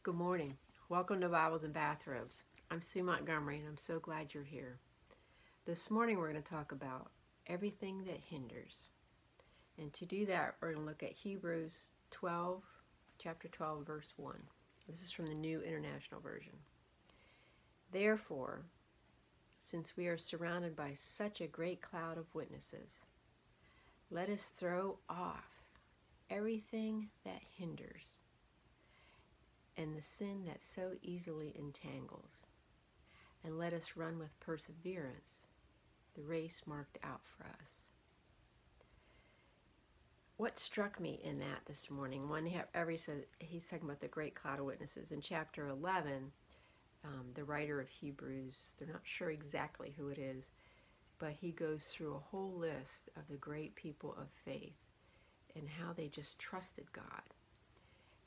Good morning. Welcome to Bibles and Bathrobes. I'm Sue Montgomery and I'm so glad you're here. This morning we're going to talk about everything that hinders. And to do that, we're going to look at Hebrews 12, chapter 12, verse 1. This is from the New International Version. Therefore, since we are surrounded by such a great cloud of witnesses, let us throw off everything that hinders and the sin that so easily entangles, and let us run with perseverance the race marked out for us. What struck me in that this morning, he's talking about the great cloud of witnesses. In chapter 11, the writer of Hebrews, they're not sure exactly who it is, but he goes through a whole list of the great people of faith and how they just trusted God.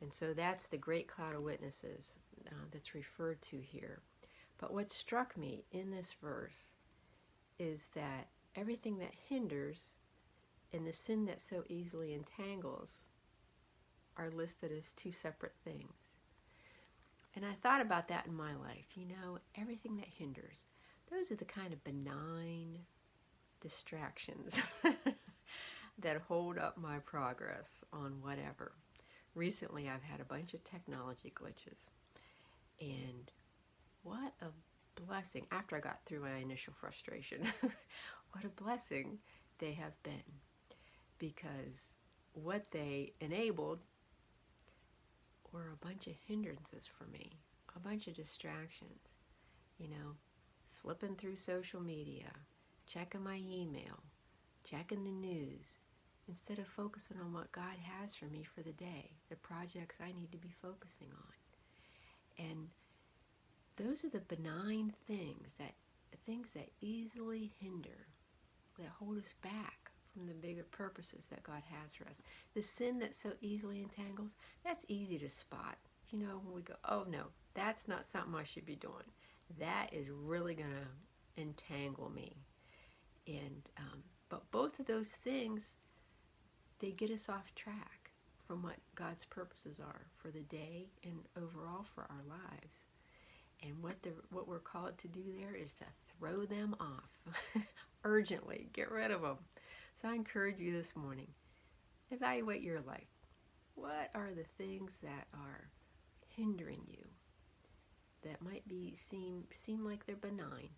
And so that's the great cloud of witnesses that's referred to here. But what struck me in this verse is that everything that hinders and the sin that so easily entangles are listed as two separate things. And I thought about that in my life. Everything that hinders, those are the kind of benign distractions that hold up my progress on whatever. Recently, I've had a bunch of technology glitches, and what a blessing, after I got through my initial frustration, what a blessing they have been, because what they enabled were a bunch of hindrances for me, a bunch of distractions, flipping through social media, checking my email, checking the news, instead of focusing on what God has for me for the day, the projects I need to be focusing on. And those are the benign things that easily hinder, that hold us back from the bigger purposes that God has for us. The sin that so easily entangles, that's easy to spot. When we go, oh no, that's not something I should be doing. That is really going to entangle me. And but both of those things, they get us off track from what God's purposes are for the day and overall for our lives. And what we're called to do there is to throw them off urgently, get rid of them. So I encourage you this morning, evaluate your life. What are the things that are hindering you, that might seem like they're benign,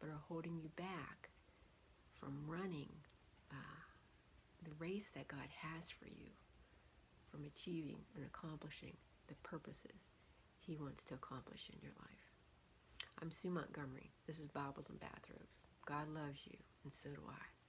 but are holding you back from running the race that God has for you, from achieving and accomplishing the purposes He wants to accomplish in your life. I'm Sue Montgomery. This is Bibles and Bathrobes. God loves you, and so do I.